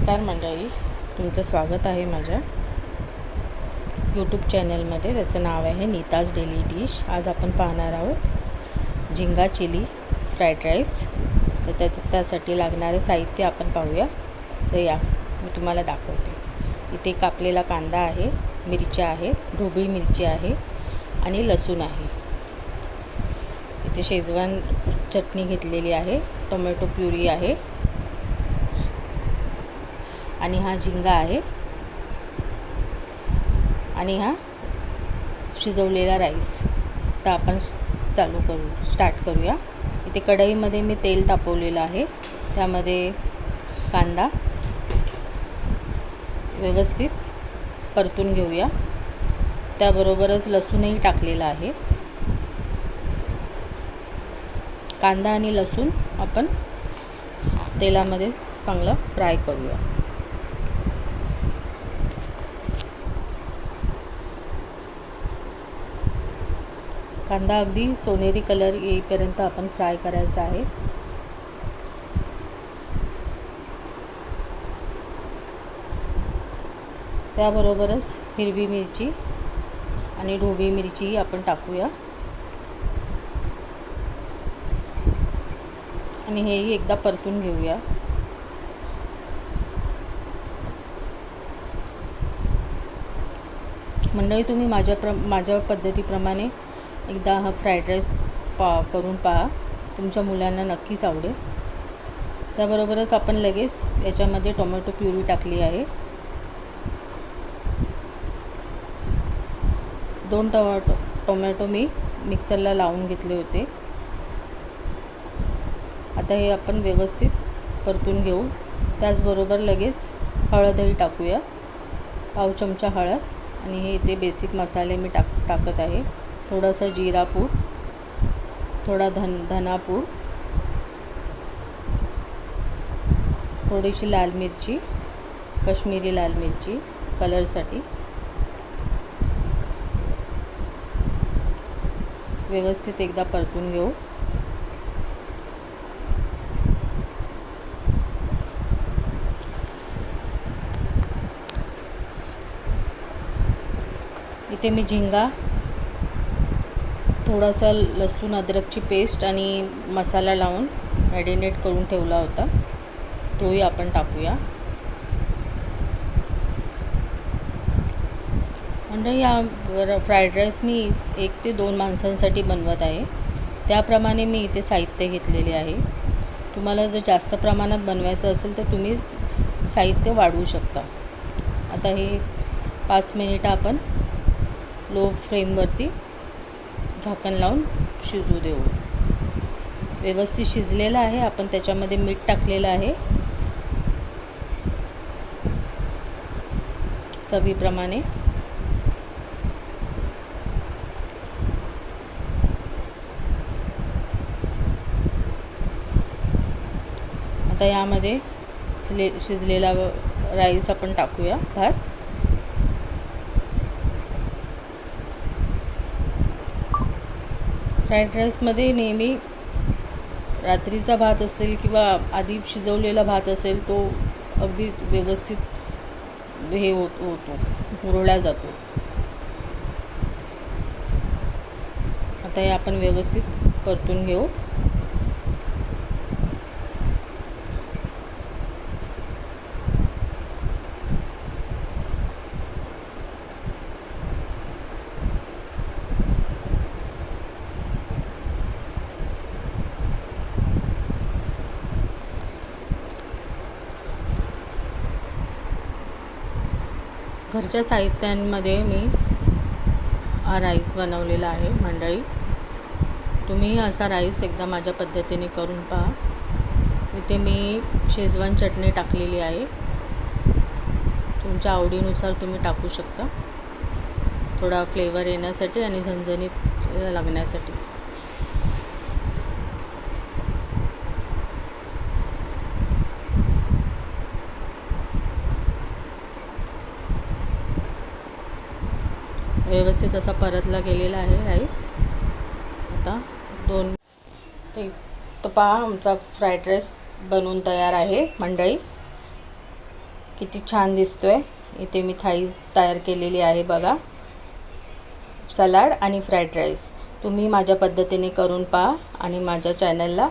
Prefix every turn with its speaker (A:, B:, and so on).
A: नमस्कार मंडळी, तुमचं स्वागत आहे माझ्या यूट्यूब चॅनलमध्ये. त्याचं नाव आहे नीताज डेली डिश. आज आपण पाहणार आहोत झिंगा चिली फ्राईड राईस. तर त्यासाठी लागणारे साहित्य आपण पाहूया. तर या मी तुम्हाला दाखवते. इथे कापलेला कांदा आहे, मिरच्या आहेत, ढोबळी मिरची आहे आणि लसूण आहे. इथे शेजवान चटणी घेतलेली आहे, टोमॅटो प्युरी आहे आणि हा झिंगा आहे आणि हा शिजवलेला राईस. तर आपण स्टार्ट करूया. इथे कढईमध्ये मी तेल तापवलेलं आहे, त्यामध्ये कांदा व्यवस्थित परतून घेऊया. त्याबरोबरच लसूणही टाकलेला आहे. कांदा आणि लसूण आपण तेलामध्ये चांगलं फ्राय करूया. कांदा अगदी सोनेरी कलर येईपर्यंत आपण फ्राय करायचा आहे. त्याबरोबरच हिरवी मिरची आणि ढोबळी मिरची आपण टाकूया आणि हेही एकदा परतून घेऊया. मंडळी, तुम्ही माझ्या पद्धतीप्रमाणे एकदा हा फ्राईड राईस करून पहा. तुमच्या मुलांना नक्कीच आवडेल. त्याबरोबरच आपण लगेच याच्यामध्ये टोमॅटो प्युरी टाकली आहे. 2 टोमॅटो मी मिक्सरला लावून घेतले होते. आता हे आपण व्यवस्थित परतून घेऊ. त्याचबरोबर लगेच हळदही टाकूया, पाव चमचा हळद. आणि हे इथे बेसिक मसाले मी टाकत आहे. थोडासा जिरा पूड, थोडा धनापूड, थोडीशी लाल मिरची, काश्मीरी लाल मिरची कलरसाठी. व्यवस्थित एकदा परतून घेऊ. इथे मी झिंगा, थोडासा लसूण अद्रकची पेस्ट आणि मसाला लावून मॅरिनेट करून ठेवला होता, तोही आपण टाकूया. म्हणजे या फ्राईड राईस मी 1 ते 2 माणसांसाठी बनवत आहे. त्याप्रमाणे मी इथे साहित्य घेतलेले आहे. तुम्हाला जर जास्त प्रमाणात बनवायचं असेल तर तुम्ही साहित्य वाढवू शकता. आता हे 5 मिनिटं आपण लो फ्लेमवरती झाकण लावून शिजू देऊ. व्यवस्थित शिजलेलं आहे. आपण त्याच्यामध्ये मीठ टाकलेलं आहे चवीप्रमाणे. आता यामध्ये शिजलेला राईस आपण टाकूया, भात. फ्राईड राईसमध्ये नेहमी रात्रीचा भात असेल किंवा आधी शिजवलेला भात असेल, तो अगदी व्यवस्थित हे होतो, हुरळला जातो. आता हे आपण व्यवस्थित परतून घेऊ. घरच्या साहित्यांमध्ये मी हा राईस बनवलेला आहे. मंडळी, तुम्ही असा राईस एकदा माझ्या पद्धतीने करून पहा. इथे मी शेजवान चटणी टाकलेली आहे. तुमच्या आवडीनुसार तुम्ही टाकू शकता, थोडा फ्लेवर येण्यासाठी आणि झणझणीत लागण्यासाठी. व्यवस्थित असा परतला गेलेला आहे राईस. आता 2 तो पहा, आमचा फ्राईड राईस बनवून तयार आहे मंडळी. किती छान दिसतोय। इथे मी थाळी तयार केलेली आहे बघा, सलाड आणि फ्राईड राईस। तुम्ही माझ्या पद्धतीने करून पहा आणि माझ्या चॅनलला